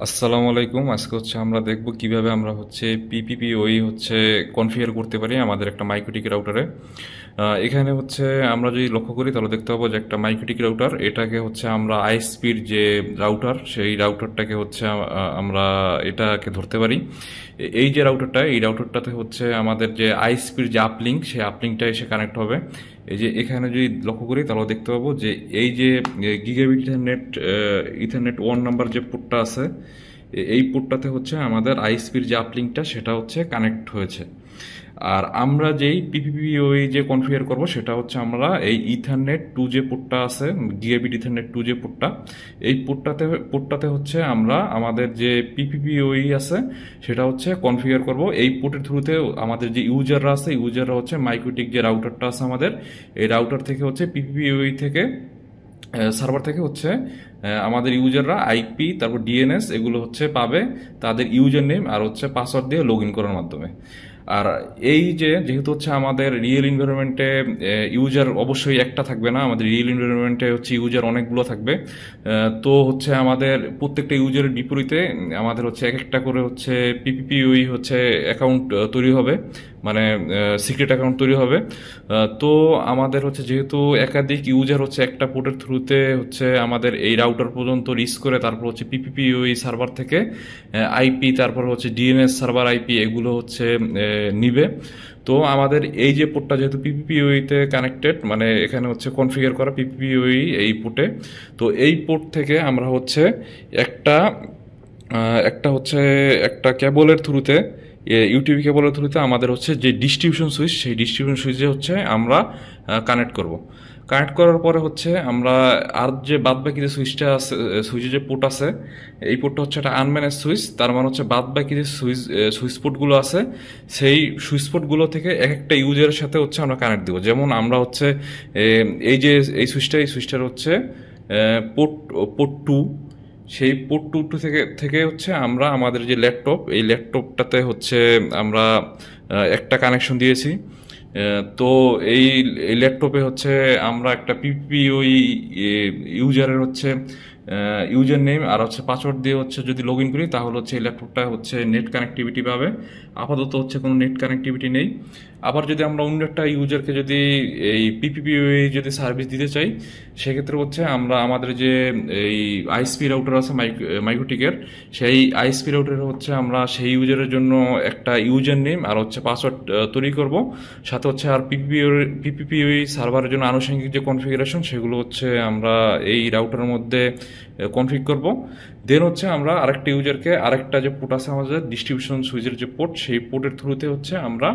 আসসালামু আলাইকুম। আজকে আমরা দেখব কিভাবে আমরা পিপিপিওই কনফিগার করতে পারি আমাদের একটা মাইক্রোটিক রাউটারে। এখানে আমরা যদি লক্ষ্য করি তাহলে দেখতে পাবো যে একটা মাইক্রোটিক রাউটার, এটাকে আমরা আইএসপির যে রাউটার সেই রাউটারটাকে আমরা এটাকে ধরতে পারি। এই যে রাউটারটা, এই রাউটারটাতে আমাদের যে আইএসপির যে আপলিঙ্ক, সেই আপলিঙ্কটা এসে কানেক্ট হবে। এই যে এখানে যদি লক্ষ্য করি তাহলে দেখতে পাবো যে এই যে গিগাবিট ইথারনেট ইথারনেট 1 নাম্বার যে পোর্টটা আছে, এই পোর্টটাতে আমাদের আইএসপির যে আপলিঙ্কটা সেটা কানেক্ট হয়েছে। আর আমরা যেই পিপিপিওই যে কনফিগার করব সেটা আমরা এই ইথারনেট 2 যে পোর্টটা আছে, গিগাবিট ইথারনেট 2 যে পোর্টটা, এই পোর্টটাতে আমরা আমাদের যে পিপিপিওই আছে সেটা কনফিগার করব। এই পোর্টের থ্রুতে আমাদের যে ইউজাররা আছে, ইউজাররা মাইক্রোটিক যে রাউটারটা আছে আমাদের, এই রাউটার থেকে পিপিপিওই থেকে সার্ভার থেকে আমাদের ইউজাররা আইপি তারপর ডিএনএস এগুলো পাবে তাদের ইউজার নেম আর পাসওয়ার্ড দিয়ে লগ ইন করার মাধ্যমে। আর এই যে যেহেতু আমাদের রিয়েল এনভায়রনমেন্টে ইউজার অবশ্যই একটা থাকবে না, আমাদের রিয়েল এনভায়রনমেন্টে ইউজার অনেকগুলো থাকবে। তো আমাদের প্রত্যেকটা ইউজারের বিপরীতে আমাদের এক একটা করে পিপিপিওই অ্যাকাউন্ট তৈরি হবে, মানে সিক্রেট অ্যাকাউন্ট তৈরি হবে। তো আমাদের যেহেতু একাধিক ইউজার একটা পোর্টের থ্রুতে আমাদের এই রাউটার পর্যন্ত রিচ করে, তারপর পিপিপিওই সার্ভার থেকে আইপি, তারপর ডিএনএস সার্ভার আইপি এগুলো নিবে। তো আমাদের এই যে পোর্টটা যেহেতু পিপিপিওইতে কানেক্টেড, মানে এখানে কনফিগার করা পিপিপিওই এই পোর্টে, তো এই পোর্ট থেকে আমরা একটা একটা একটা কেবলের থ্রুতে, ইউটিভি কেবলের থ্রুতে আমাদের যে ডিস্ট্রিবিউশন সুইচ, সেই ডিস্ট্রিবিউশন সুইচে আমরা কানেক্ট করব। কানেক্ট করার পরে আমরা আর যে বাদ বাকি যে সুইচটা আছে, সুইচের যে পোর্ট আছে, এই পোর্টটা একটা আনম্যানেজ সুইচ। তার মানে বাদ বাকি যে সুইচ পোর্টগুলো আছে, সেই সুইচ পোর্টগুলো থেকে এক একটা ইউজারের সাথে আমরা কানেক্ট দিব। যেমন আমরা এই যে এই সুইচটার পোর্ট পোর্ট 2, সেই পোর্ট টু টু থেকে থেকে আমরা আমাদের যে ল্যাপটপ, এই ল্যাপটপটাতে আমরা একটা কানেকশন দিয়েছি। তো এই ল্যাপটপে আমরা একটা পিপিওই ইউজারের ইউজার নেম আর পাসওয়ার্ড দিয়ে যদি লগ ইন করি তাহলে এই ল্যাপটপটা নেট কানেক্টিভিটি পাবে। আপাতত কোনো নেট কানেক্টিভিটি নেই। আবার যদি আমরা অন্য একটা ইউজারকে যদি এই পিপিপিওই যদি সার্ভিস দিতে চাই, সেক্ষেত্রে আমরা আমাদের যে এই আইএসপি রাউটার আছে মাইক্রোটিকের, সেই আইএসপি রাউটারে আমরা সেই ইউজারের জন্য একটা ইউজার নেম আর পাসওয়ার্ড তৈরি করব। সাথে আর পিপিপিওই সার্ভারের জন্য আনুষঙ্গিক যে কনফিগারেশন সেগুলো আমরা এই রাউটারের মধ্যে কনফিগ করব। দেন আমরা আরেকটা ইউজারকে আরেকটা যে পোর্ট আছে আমাদের ডিস্ট্রিবিউশন সুইচের যে পোর্ট, সেই পোর্টের থ্রুতে আমরা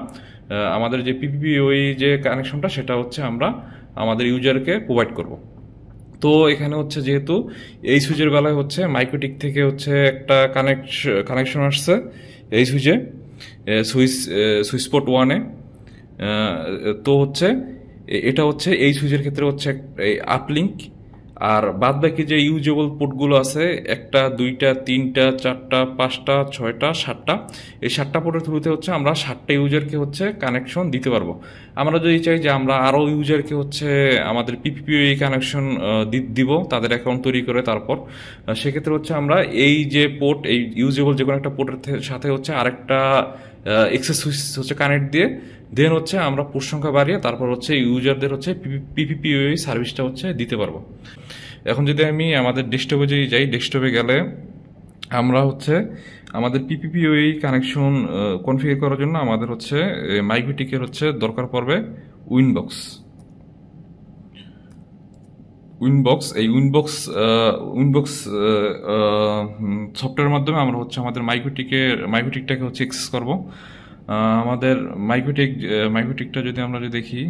আমাদের যে পিপিপিওই যে কানেকশনটা সেটা আমরা আমাদের ইউজারকে প্রোভাইড করব। তো এখানে যেহেতু এই সুইচের বেলায় মাইক্রোটিক থেকে একটা কানেকশন আসছে এই সুইচে, সুইচ পোর্ট 1-এ। তো এটা এই সুইচের ক্ষেত্রে এই আপলিঙ্ক। আর বাদ বাকি যে ইউজেবল পোর্টগুলো আছে, 1টা 2টা 3টা 4টা 5টা 6টা 7টা, এই 7টা পোর্টের থ্রুতে আমরা 7টা ইউজারকে কানেকশন দিতে পারবো। আমরা যদি চাই যে আমরা আরও ইউজারকে আমাদের পিপিপিওই কানেকশন দিব তাদের অ্যাকাউন্ট তৈরি করে, তারপর সেক্ষেত্রে আমরা এই যে পোর্ট, এই ইউজেবল যে কোনো একটা পোর্টের সাথে আরেকটা এক্সেস সুইচ কানেক্ট দিয়ে দেন আমরা পোর্ট সংখ্যা বাড়িয়ে তারপর ইউজারদের পিপিপিওই সার্ভিসটা দিতে পারবো। এখন যদি আমি আমাদের ডেস্কটপে যদি যাই, ডেস্কটপে গেলে আমরা আমাদের পিপিপিওই কানেকশন কনফিগার করার জন্য আমাদের মাইক্রোটিকের দরকার পড়বে উইনবক্স। এই উইনবক্স সফটওয়্যারের মাধ্যমে আমরা আমাদের মাইক্রোটিকটাকে অ্যাক্সেস করব। আমাদের মাইক্রোটিকটা যদি আমরা দেখি,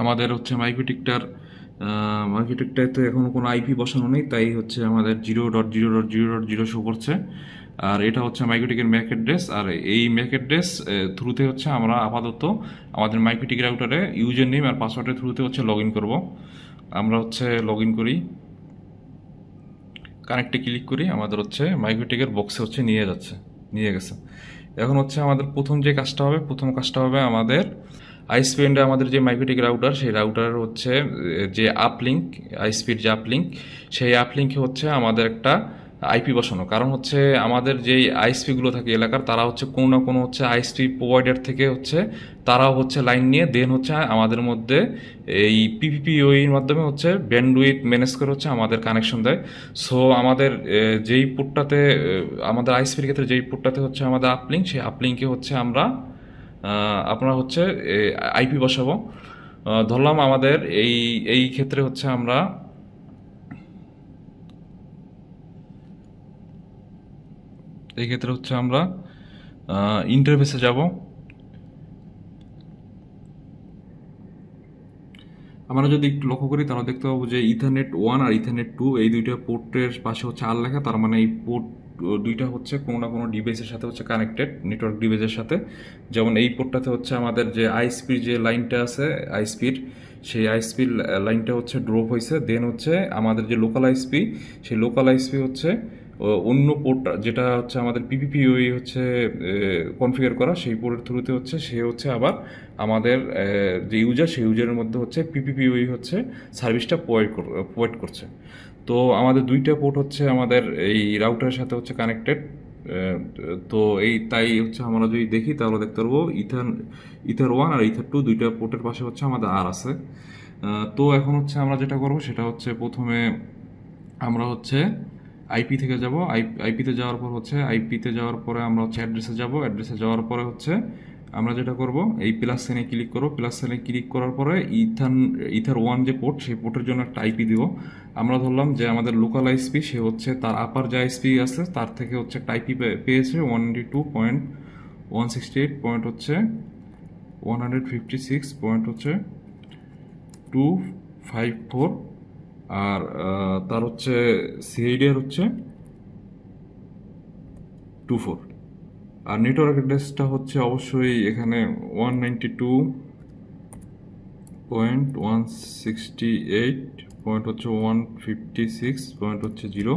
আমাদের মাইক্রোটিকটাতে এখনো কোনো আইপি বসানো নেই, তাই আমাদের 0.0.0.0 শো করছে। আর এটা মাইক্রোটিকের ম্যাক অ্যাড্রেস। আর এই ম্যাক অ্যাড্রেস থ্রুতে আমরা আপাতত আমাদের মাইক্রোটিক রাউটারে ইউজার নেম আর পাসওয়ার্ডের থ্রুতে লগ ইন করবো। আমরা লগ ইন করি, কানেক্টে ক্লিক করি, আমাদের মাইক্রোটিকের বক্সে নিয়ে গেছে। এখন আমাদের প্রথম কাজটা হবে আমাদের আইএসপি এন্ডে আমাদের যে মাইক্রোটিক রাউটার, সেই রাউটারের যে আপলিঙ্ক, আইএসপির যে আপলিঙ্ক, সেই আপলিঙ্কে আমাদের একটা আইপি বসানো, কারণ হচ্ছে আমাদের যেই আইএসপিগুলো থাকে এলাকার, তারা হচ্ছে কোনো না কোনো হচ্ছে আইএসপি প্রোভাইডার থেকে হচ্ছে তারাও হচ্ছে লাইন নিয়ে দেন হচ্ছে আমাদের মধ্যে এই পিপিপিওইর মাধ্যমে হচ্ছে ব্যান্ডউইথ ম্যানেজ করে হচ্ছে আমাদের কানেকশন দেয়। সো আমাদের যেই পোর্টটাতে আমাদের আইএসপির ক্ষেত্রে যেই পোর্টটাতে হচ্ছে আমাদের আপলিঙ্ক, সেই আপলিঙ্কে হচ্ছে আমরা আপনার হচ্ছে আইপি বসাবো। ধরলাম আমাদের এই এই ক্ষেত্রে হচ্ছে আমরা এই ক্ষেত্রে হচ্ছে আমরা ইন্টারফেসে যাব। আমরা যদি একটু লক্ষ্য করি তাহলে দেখতে পাবো যে ইথারনেট 1 আর ইথারনেট 2 এই দুইটা পোর্টের পাশে হচ্ছে আর লেখা, তার মানে এই পোর্ট দুইটা হচ্ছে কোনো না কোনো ডিভাইসের সাথে হচ্ছে কানেক্টেড, নেটওয়ার্ক ডিভাইসের সাথে। যেমন এই পোর্টটাতে হচ্ছে আমাদের যে আইএসপির যে লাইনটা আছে আইএসপির, সেই আইএসপির লাইনটা হচ্ছে ড্রপ হয়েছে, দেন হচ্ছে আমাদের যে লোকাল আইএসপি, সেই লোকাল আইএসপি হচ্ছে অন্য পোর্ট যেটা হচ্ছে আমাদের পিপিপিওই হচ্ছে কনফিগার করা, সেই পোর্টের থ্রুতে হচ্ছে সে হচ্ছে আবার আমাদের যে ইউজার, সেই ইউজারের মধ্যে হচ্ছে পিপিপিওই হচ্ছে সার্ভিসটা প্রোভাইড করছে। তো আমাদের দুইটা পোর্ট হচ্ছে আমাদের এই রাউটারের সাথে হচ্ছে কানেক্টেড। তো এই তাই হচ্ছে আমরা যদি দেখি তাহলে দেখতে পারবো ইথার 1 আর ইথার 2 দুইটা পোর্টের পাশে হচ্ছে আমাদের আর আছে। তো এখন হচ্ছে আমরা যেটা করব সেটা হচ্ছে প্রথমে আমরা হচ্ছে আইপি থেকে যাব। আইপিতে যাওয়ার পর হচ্ছে আইপিতে যাওয়ার পরে আমরা হচ্ছে অ্যাড্রেসে যাব। অ্যাড্রেসে যাওয়ার পরে হচ্ছে আমরা যেটা করব এই প্লাস সাইনে ক্লিক করব। প্লাস সাইনে ক্লিক করার পরে ইথার 1 যে পোর্ট, সেই পোর্টের জন্য একটা আইপি দিব। আমরা ধরলাম যে আমাদের লোকাল আইএসপি সে হচ্ছে তার আপার যে আইএসপি আছে তার থেকে হচ্ছে একটা আইপি পেয়েছে 192.168 পয়েন্ট হচ্ছে 156 পয়েন্ট হচ্ছে 254, আর তার হচ্ছে সিআইডিআর হচ্ছে 24, আর নেটওয়ার্ক অ্যাড্রেসটা হচ্ছে অবশ্যই এখানে 192.168 পয়েন্ট হচ্ছে 156 পয়েন্ট হচ্ছে 0।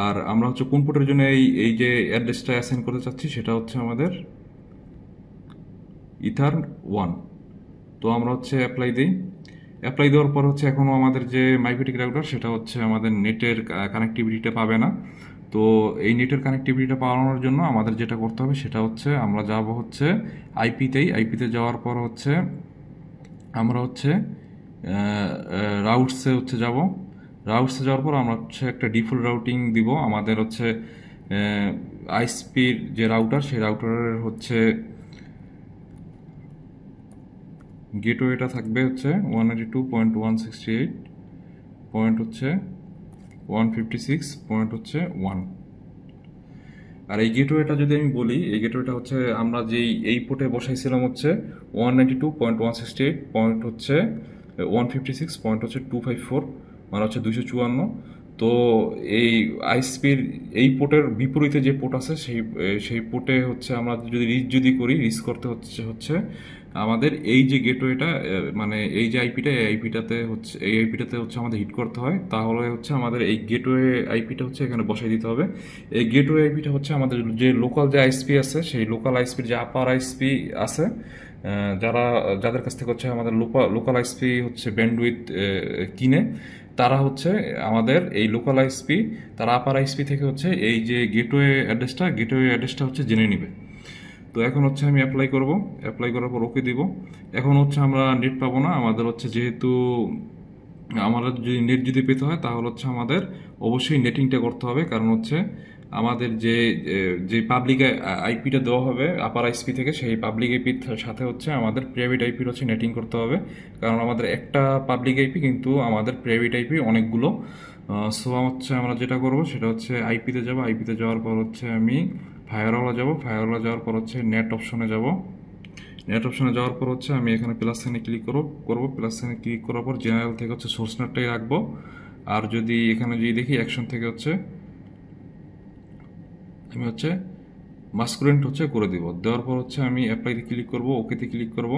আর আমরা হচ্ছে কোন পোর্টের জন্য এই এই যে অ্যাড্রেসটা অ্যাসাইন করতে চাচ্ছি সেটা হচ্ছে আমাদের ইথার 1। তো আমরা হচ্ছে অ্যাপ্লাই দিই। অ্যাপ্লাই দেওয়ার পর হচ্ছে এখনও আমাদের যে মাইক্রোটিক রাউটার সেটা হচ্ছে আমাদের নেটের কানেক্টিভিটিটা পাবে না। তো এই নেটের কানেক্টিভিটিটা পাওয়ানোর জন্য আমাদের যেটা করতে হবে সেটা হচ্ছে আমরা যাব হচ্ছে আইপিতে যাওয়ার পর হচ্ছে আমরা হচ্ছে রাউটসে হচ্ছে যাব। রাউটসে যাওয়ার পর আমরা হচ্ছে একটা ডিফল্ট রাউটিং দিব। আমাদের হচ্ছে আইএসপির যে রাউটার, সেই রাউটারের হচ্ছে গেটওয়েটা থাকবে হচ্ছে 192.168 পয়েন্ট হচ্ছে 156 পয়েন্ট হচ্ছে 1। আর এই গেটওয়েটা যদি আমি বলি, এই গেটওয়েটা হচ্ছে আমরা যেই এই পোর্টে বসাইছিলাম হচ্ছে 192.168 পয়েন্ট হচ্ছে 156 পয়েন্ট হচ্ছে 254, মানে হচ্ছে 254। তো এই আইএসপির এই পোর্টের বিপরীতে যে পোর্ট আছে সেই পোর্টে হচ্ছে আমরা যদি রিচ করি, রিচ করতে হচ্ছে আমাদের এই যে গেটওয়েটা, মানে এই যে আইপিটা, এই আইপিটাতে হচ্ছে আমাদের হিট করতে হয়। তাহলে হচ্ছে আমাদের এই গেটওয়ে আইপিটা হচ্ছে এখানে বসাই দিতে হবে। এই গেটওয়ে আইপিটা হচ্ছে আমাদের যে লোকাল যে আইএসপি আছে, সেই লোকাল আইএসপির যে আপার আইএসপি আছে, যাদের কাছ থেকে হচ্ছে আমাদের লোকাল আইএসপি হচ্ছে ব্যান্ডউইথ কিনে, তারা হচ্ছে আমাদের এই লোকাল আইএসপি, তারা আপার আইএসপি থেকে হচ্ছে এই যে গেটওয়ে অ্যাড্রেসটা হচ্ছে জেনে নিবে। তো এখন হচ্ছে আমি অ্যাপ্লাই করব। অ্যাপ্লাই করার পর ওকে দিব। এখন হচ্ছে আমরা নেট পাবো না, আমাদের হচ্ছে যেহেতু আমাদের যদি নেট পেতে হয় তাহলে হচ্ছে আমাদের অবশ্যই নেটিংটা করতে হবে, কারণ হচ্ছে আমাদের যে পাবলিক আইপিটা দেওয়া হবে আপার আইএসপি থেকে, সেই পাবলিক আইপির সাথে হচ্ছে আমাদের প্রাইভেট আইপির হচ্ছে নেটিং করতে হবে, কারণ আমাদের একটা পাবলিক আইপি কিন্তু আমাদের প্রাইভেট আইপি অনেকগুলো। সো হচ্ছে আমরা যেটা করব সেটা হচ্ছে আইপিতে যাব। আইপিতে যাওয়ার পর হচ্ছে আমি ফায়ারওয়ালে যাব। ফায়ারওয়ালে যাওয়ার পর হচ্ছে নেট অপশনে যাব। নেট অপশনে যাওয়ার পর হচ্ছে আমি এখানে প্লাস সাইনে ক্লিক করব। প্লাস সাইনে ক্লিক করার পর জেনারেল থেকে হচ্ছে সোর্স নেটটাই রাখবো। আর যদি এখানে যদি দেখি অ্যাকশন থেকে হচ্ছে আমি হচ্ছে মাস্কুরেন্ট হচ্ছে করে দিব। দেওয়ার পর হচ্ছে আমি অ্যাপ্লাইতে ক্লিক করব, ওকেতে ক্লিক করব।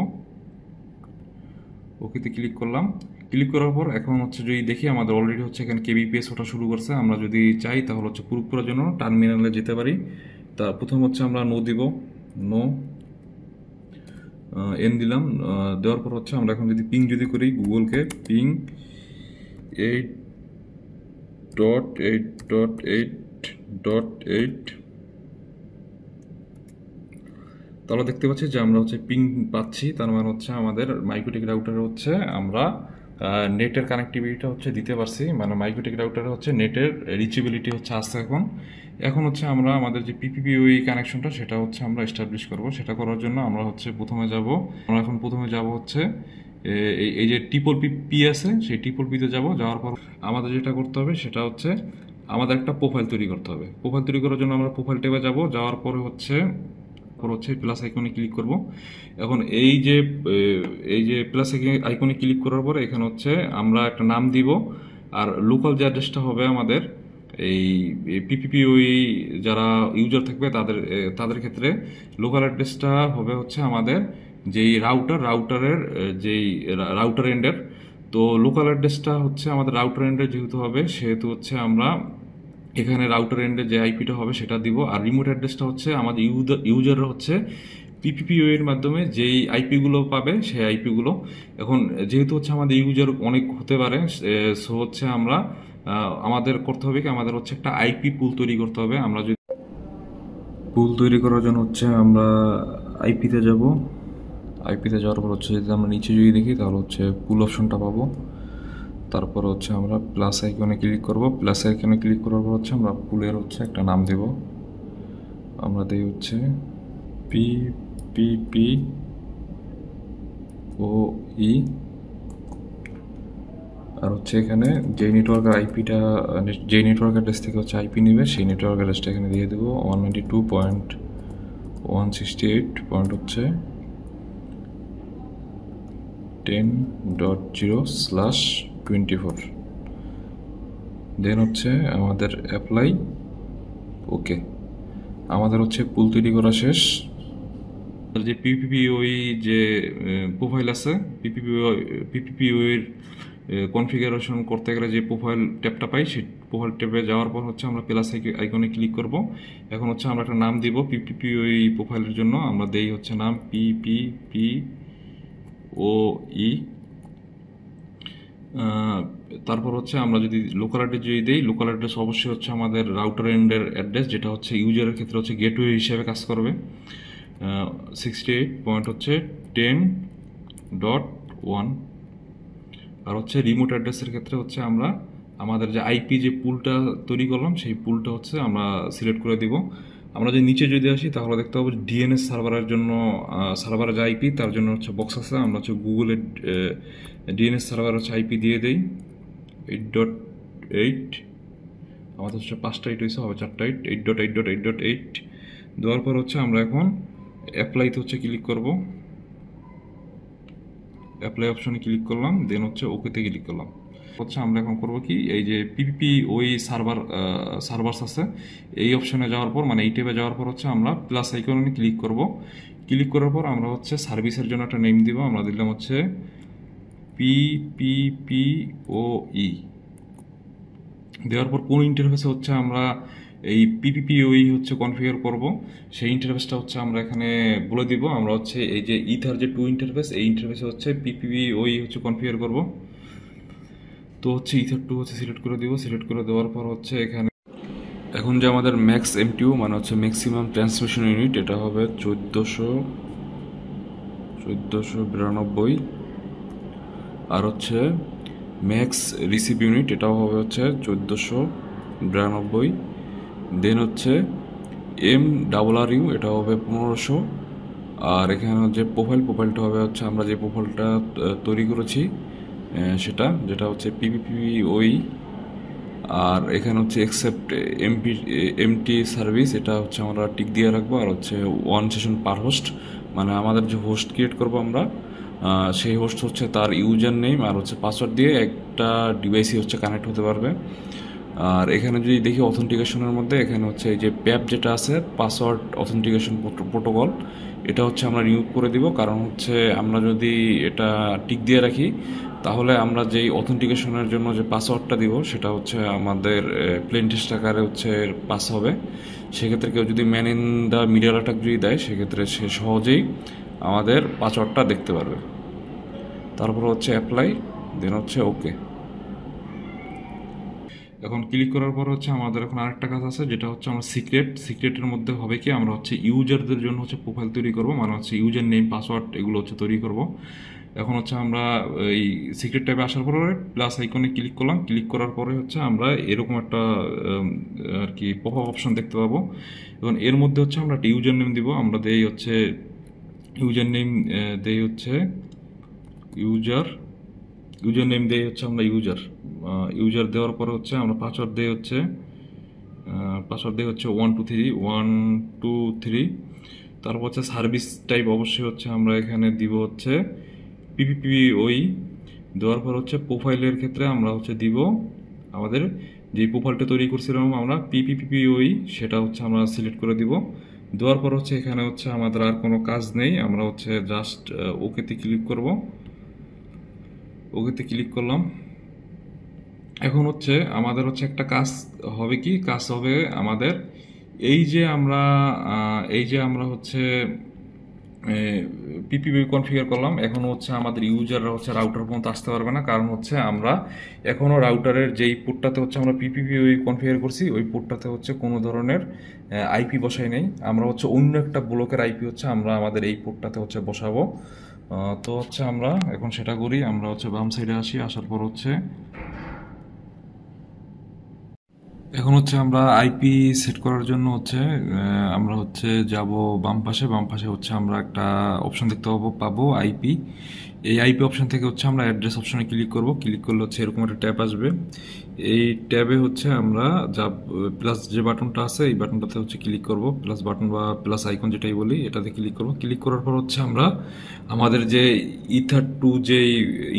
ওকেতে ক্লিক করলাম। ক্লিক করার পর এখন হচ্ছে যদি দেখি আমাদের অলরেডি হচ্ছে এখানে কেবিপিএস ওঠা শুরু করছে। আমরা যদি চাই তাহলে হচ্ছে প্রুফ করার জন্য টার্মিনালে যেতে পারি। তা প্রথম হচ্ছে আমরা নো দিব, নো এন দিলাম। দেওয়ার পর হচ্ছে আমরা এখন যদি পিং করি গুগলকে, পিং 8.8.8 10.8 তাহলে দেখতে পাচ্ছি যে আমরা হচ্ছে পিং পাচ্ছি, তার মানে হচ্ছে আমাদের মাইক্রোটিক রাউটারে হচ্ছে আমরা নেটের কানেক্টিভিটিটা হচ্ছে দিতে পারছি, মানে মাইক্রোটিক রাউটারে হচ্ছে নেটের রিচেবিলিটি হচ্ছে আসছে। এখন হচ্ছে আমরা আমাদের যে পিপিপিওই কানেকশনটা সেটা হচ্ছে আমরা এস্টাবলিশ করব। সেটা করার জন্য আমরা হচ্ছে প্রথমে যাব হচ্ছে এই যে ট্রিপল পি আছে, সেই ট্রিপল পিতে যাওয়ার পর আমাদের যেটা করতে হবে সেটা হচ্ছে আমাদের একটা প্রোফাইল তৈরি করতে হবে। প্রোফাইল তৈরি করার জন্য আমরা প্রোফাইল ট্যাবে যাওয়ার পরে হচ্ছে প্লাস আইকনে ক্লিক করব। এখন এই যে প্লাস আইকনে ক্লিক করার পরে এখানে হচ্ছে আমরা একটা নাম দিব, আর লোকাল যে অ্যাড্রেসটা হবে আমাদের এই পিপিপিওই যারা ইউজার থাকবে তাদের ক্ষেত্রে লোকাল অ্যাড্রেসটা হবে হচ্ছে আমাদের যেই রাউটারের যেই রাউটার এন্ডের। তো লোকাল অ্যাড্রেসটা হচ্ছে আমাদের রাউটার এন্ডের যেহেতু হবে, সেহেতু হচ্ছে আমরা এখানে রাউটার এন্ডে যে আইপিটা হবে সেটা দিব। আর রিমোট অ্যাড্রেসটা হচ্ছে আমাদের ইউজাররা হচ্ছে পিপিপিও এর মাধ্যমে যেই আইপিগুলো পাবে সেই আইপিগুলো। এখন যেহেতু হচ্ছে আমাদের ইউজার অনেক হতে পারে, সো হচ্ছে আমাদের করতে হবে কি, আমাদের হচ্ছে একটা আইপি পুল তৈরি করতে হবে। আমরা যদি পুল তৈরি করার জন্য হচ্ছে আমরা আইপিতে যাওয়ার পর হচ্ছে যদি আমরা নিচে যদি দেখি তাহলে হচ্ছে পুল অপশনটা পাবো। তারপর হচ্ছে আমরা প্লাস আইকনে ক্লিক করব। প্লাস আইকনে ক্লিক করার পর হচ্ছে আমরা পুলের হচ্ছে একটা নাম দেব। আমরা দিই হচ্ছে পিপিপি ও ই, আর হচ্ছে এখানে যে নেটওয়ার্ক অ্যাড্রেস থেকে হচ্ছে আইপি নেবে সেই নেটওয়ার্ক অ্যাড্রেসটা এখানে দিয়ে দেবো 192.168 পয়েন্ট হচ্ছে 10.0/24। দেন হচ্ছে আমাদের অ্যাপ্লাই। ওকে, আমাদের হচ্ছে পুল তৈরি করা শেষ। যে পিপিপিওই যে প্রোফাইল আছে, পিপিপিওর কনফিগারেশন করতে গেলে যে প্রোফাইল ট্যাবটা পাই, সেই প্রোফাইল ট্যাবে যাওয়ার পর হচ্ছে আমরা প্লাস আইকনে ক্লিক করব। এখন হচ্ছে আমরা একটা নাম দিব পিপিপিওই প্রোফাইলের জন্য। আমরা দেই হচ্ছে নাম পিপিপিওই। তারপর হচ্ছে আমরা যদি লোকাল অ্যাড্রেস যদি দিই, লোকাল অ্যাড্রেস অবশ্যই হচ্ছে আমাদের রাউটার এন্ডের অ্যাড্রেস, যেটা হচ্ছে ইউজারের ক্ষেত্রে হচ্ছে গেটওয়ে হিসেবে কাজ করবে। 68 পয়েন্ট হচ্ছে 10.1। আর হচ্ছে রিমোট অ্যাড্রেসের ক্ষেত্রে হচ্ছে আমরা আমাদের যে আইপি যে পুলটা তৈরি করলাম সেই পুলটা হচ্ছে আমরা সিলেক্ট করে দিব। আমরা যদি নিচে যদি আসি তাহলে দেখতে পাবো ডিএনএস সার্ভারের জন্য সার্ভারের যে আইপি তার জন্য হচ্ছে বক্স আছে। আমরা হচ্ছে গুগলের ডিএনএস সার্ভার হচ্ছে আইপি দিয়ে দেই 8.8। আমাদের হচ্ছে 5টা 8 হয়েছে, হবে 4টা 8.8.8.8 দেওয়ার পর হচ্ছে আমরা এখন অ্যাপ্লাইতে হচ্ছে ক্লিক করব। অ্যাপ্লাই অপশনে ক্লিক করলাম, দেন হচ্ছে ওকেতে ক্লিক করলাম। হচ্ছে আমরা এখন করব কি, এই যে পিপিপি ওই সার্ভারস আছে এই অপশনে যাওয়ার পর, মানে এই ট্যাবে যাওয়ার পর হচ্ছে আমরা প্লাস আইকনে ক্লিক করব। ক্লিক করার পর আমরা হচ্ছে সার্ভিসের জন্য একটা নেম দিব। আমরা দিলাম হচ্ছে পিপিপিওই। দেওয়ার পর কোন ইন্টারফেসে হচ্ছে আমরা এই পিপিপিওই হচ্ছে কনফিগার করব, সেই ইন্টারফেসটা হচ্ছে আমরা এখানে বলে দিব। আমরা হচ্ছে এই যে ইথার যে 2 ইন্টারফেস, এই ইন্টারফেসে হচ্ছে পিপিপিওই হচ্ছে কনফিগার করব। তো হচ্ছে ইথার 2 হচ্ছে সিলেক্ট করে দিব। সিলেক্ট করে দেওয়ার পর হচ্ছে এখানে এখন যে আমাদের ম্যাক্স এমটিউ মানে হচ্ছে ম্যাক্সিমাম ট্রান্সমিশন ইউনিট, এটা হবে 1492। আর হচ্ছে ম্যাক্স রিসিভ ইউনিট, এটাও হবে হচ্ছে 1492। দেন হচ্ছে MRRU, এটা হবে 1500। আর এখানে যে প্রোফাইলটা হবে হচ্ছে আমরা যে প্রোফাইলটা তৈরি করেছি যেটা হচ্ছে পিপিপিওই। আর এখানে হচ্ছে অ্যাকসেপ্ট এমটি সার্ভিস, এটা হচ্ছে আমরা টিক দিয়ে রাখবো। আর হচ্ছে 1 সেশন পার হোস্ট, মানে আমাদের যে হোস্ট ক্রিয়েট করবো আমরা সেই হোস্ট হচ্ছে তার ইউজার নেম আর হচ্ছে পাসওয়ার্ড দিয়ে একটা ডিভাইসই হচ্ছে কানেক্ট হতে পারবে। আর এখানে যদি দেখি অথেন্টিকেশনের মধ্যে এখানে হচ্ছে এই যে প্যাপ যেটা আছে, পাসওয়ার্ড অথেন্টিকেশন প্রোটোকল, এটা হচ্ছে আমরা রিমুভ করে দিব। কারণ হচ্ছে আমরা যদি এটা টিক দিয়ে রাখি তাহলে আমরা যেই অথেন্টিকেশনের জন্য যে পাসওয়ার্ডটা দিব সেটা হচ্ছে আমাদের প্লেন টেক্সট আকারে হচ্ছে পাস হবে। সেক্ষেত্রে কেউ যদি man in the medial attack যদি দেয় সেক্ষেত্রে সে সহজেই আমাদের পাসওয়ার্ডটা দেখতে পারবে। তারপর হচ্ছে অ্যাপ্লাই, দেন হচ্ছে ওকে। এখন ক্লিক করার পর হচ্ছে আমাদের এখন আরেকটা কাজ আছে, যেটা হচ্ছে আমরা সিক্রেটের মধ্যে হবে কি, আমরা হচ্ছে ইউজারদের জন্য হচ্ছে প্রোফাইল তৈরি করব, মানে হচ্ছে ইউজার নেম পাসওয়ার্ড এগুলো হচ্ছে তৈরি করব। এখন হচ্ছে আমরা এই সিক্রেট ট্যাবে আসার পরে প্লাস আইকনে ক্লিক করলাম, ক্লিক করার পরে হচ্ছে আমরা এরকম একটা আর কি পপ আপ অপশন দেখতে পাবো। এবং এর মধ্যে হচ্ছে আমরা একটা ইউজার নেম দিব, আমরা দেই হচ্ছে ইউজার নেম দেই হচ্ছে ইউজার ইউজার নেম দেই হচ্ছে আমরা ইউজার দেওয়ার পরে হচ্ছে আমরা পাসওয়ার্ড দেই হচ্ছে 123। তারপর হচ্ছে সার্ভিস টাইপ অবশ্যই হচ্ছে আমরা এখানে দিব হচ্ছে পিপিপিওই। দেওয়ার পর হচ্ছে প্রোফাইলের ক্ষেত্রে আমরা হচ্ছে দিব আমাদের যে প্রোফাইলটা তৈরি করছিলাম আমরা পিপিপিওই, সেটা হচ্ছে আমরা সিলেক্ট করে দিব। দেওয়ার পর হচ্ছে এখানে হচ্ছে আমাদের আর কোনো কাজ নেই, আমরা হচ্ছে জাস্ট ওকেতে ক্লিক করব। ওকেতে ক্লিক করলাম। এখন হচ্ছে আমাদের হচ্ছে একটা কাজ হবে, কি কাজ হবে আমাদের এই যে আমরা হচ্ছে পিপিপি কনফিগার করলাম, এখন হচ্ছে আমাদের ইউজাররা হচ্ছে রাউটার পর্যন্ত আসতে পারবে না, কারণ হচ্ছে আমরা এখনও রাউটারের যেই পোর্টটাতে হচ্ছে আমরা পিপিপি কনফিগার করছি ওই পোর্টটাতে হচ্ছে কোনো ধরনের আইপি বসাই নেই। আমরা হচ্ছে অন্য একটা ব্লকের আইপি হচ্ছে আমরা আমাদের এই পোর্টটাতে হচ্ছে বসাবো। তো হচ্ছে আমরা এখন সেটা করি। আমরা হচ্ছে বাম সাইডে আসি, আসার পর হচ্ছে এখন হচ্ছে আমরা আইপি সেট করার জন্য হচ্ছে আমরা হচ্ছে যাব বাম পাশে হচ্ছে আমরা একটা অপশন দেখতে পাবো আইপি। এই আইপি অপশন থেকে হচ্ছে আমরা অ্যাড্রেস অপশনে ক্লিক করব। ক্লিক করলে হচ্ছে এরকম একটা ট্যাব আসবে। এই ট্যাবে হচ্ছে আমরা যা প্লাস যে বাটনটা আছে এই বাটনটাতে হচ্ছে ক্লিক করব, প্লাস বাটন বা প্লাস আইকন যেটাই বলি, এটাতে ক্লিক করব। ক্লিক করার পর হচ্ছে আমরা আমাদের যে ইথার2 যে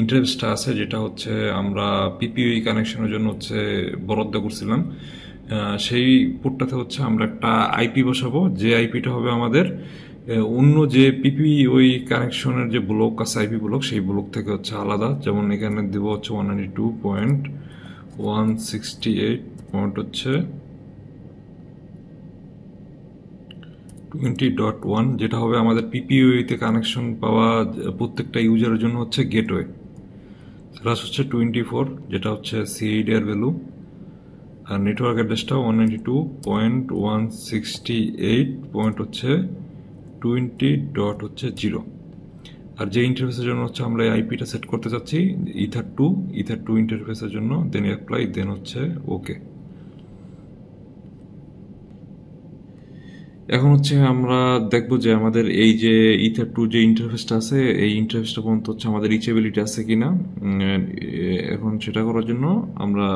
ইন্টারফেসটা আছে, যেটা হচ্ছে আমরা পিপিওই কানেকশনের জন্য হচ্ছে বরাদ্দ করছিলাম, সেই পোর্টটাতে হচ্ছে আমরা একটা আইপি বসাবো। যে আইপিটা হবে আমাদের অন্য যে পিপি ওই কানেকশনের যে ব্লক আছে আইপি ব্লক, সেই ব্লক থেকে হচ্ছে আলাদা। যেমন এখানে দেব হচ্ছে 192.168 পয়েন্ট হচ্ছে 20.1, যেটা হবে আমাদের পিপিওইতে কানেকশন পাওয়া প্রত্যেকটা ইউজারের জন্য হচ্ছে গেটওয়ে। প্লাস হচ্ছে 24, যেটা হচ্ছে সিআইডি ভ্যালু। আর নেটওয়ার্ক অ্যাড্রেসটা 192.168 পয়েন্ট হচ্ছে 20.0। আর যে ইন্টারফেসের জন্য হচ্ছে আমরা এই আইপিটা সেট করতে চাচ্ছি ইথার2 ইন্টারফেসের জন্য, দেন অ্যাপ্লাই, দেন হচ্ছে ওকে। এখন হচ্ছে আমরা দেখব যে আমাদের এই যে ইথার2 যে ইন্টারফেসটা আছে এই ইন্টারফেসটা পর্যন্ত হচ্ছে আমাদের রিচেবিলিটি আছে কিনা। এখন সেটা করার জন্য আমরা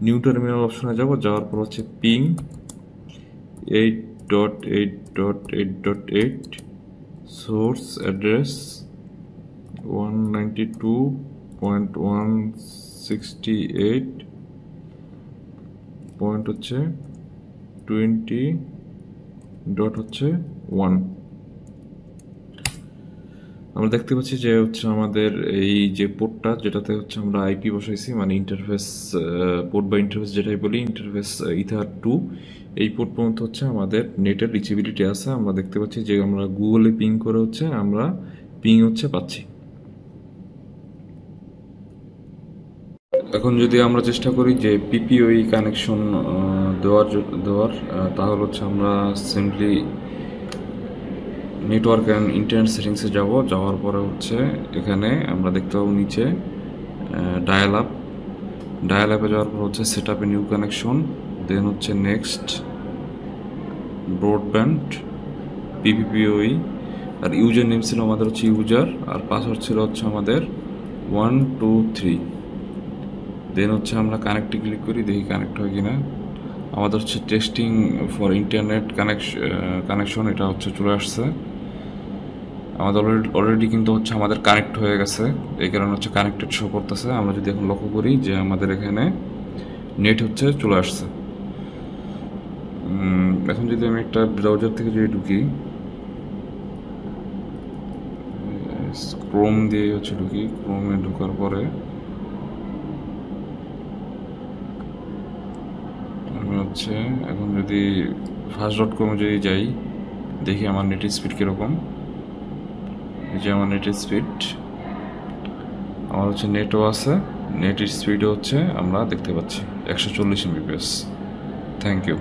নিউ টার্মিনাল অপশনে যাওয়ার পর হচ্ছে পিং 8.8.8.8, সোর্স অ্যাড্রেস 192.168 পয়েন্ট হচ্ছে 20.1। আমরা দেখতে পাচ্ছি যে হচ্ছে আমাদের এই যে পোর্টটা যেটাতে হচ্ছে আমরা আইপি বসাইছি, মানে ইন্টারফেস পোর্ট বা ইন্টারফেস যেটাই বলি, ইন্টারফেস ইথার2, এই পোর্ট পর্যন্ত হচ্ছে আমাদের নেটের রিচেবিলিটি আছে। আমরা দেখতে পাচ্ছি যে আমরা গুগলে পিং করে হচ্ছে আমরা পিং হচ্ছে পাচ্ছি। এখন যদি আমরা চেষ্টা করি যে পিপিওই কানেকশন দেওয়ার তাহলে হচ্ছে আমরা সিম্পলি নেটওয়ার্ক অ্যান্ড ইন্টারনেট সেটিংসে যাওয়ার পরে হচ্ছে এখানে আমরা দেখতে পাবো নিচে ডায়াল আপে যাওয়ার পর হচ্ছে set up a new connection, then হচ্ছে নেক্সট ব্রডব্যান্ড পিপিপিওই। আর ইউজার নেম ছিল আমাদের হচ্ছে ইউজার, আর পাসওয়ার্ড ছিল হচ্ছে আমাদের 123। দেন হচ্ছে আমরা কানেক্টে ক্লিক করি, দেখি কানেক্ট হয় কিনা। আমাদের হচ্ছে টেস্টিং ফর ইন্টারনেট কানেকশন এটা হচ্ছে চলে আসছে আমাদের অলরেডি, কিন্তু হচ্ছে আমাদের কানেক্ট হয়ে গেছে, এই কারণে হচ্ছে কানেক্টেড শো করতেছে। আমরা যদি এখন লক্ষ্য করি যে আমাদের এখানে নেট হচ্ছে চলে আসছে। এখন যদি আমি একটা ব্রাউজার থেকে যদি ঢুকি, ক্রোম দিয়ে হচ্ছে ঢুকি, ক্রোমে ঢোকার পরে আমি হচ্ছে এখন যদি fast.com যদি যাই, দেখি আমার নেটের স্পিড কীরকম। এই যে আমার নেটের স্পিড, আমার হচ্ছে নেটও আছে নেট স্পিডও হচ্ছে আমরা দেখতে পাচ্ছি 140 Mbps। Thank you.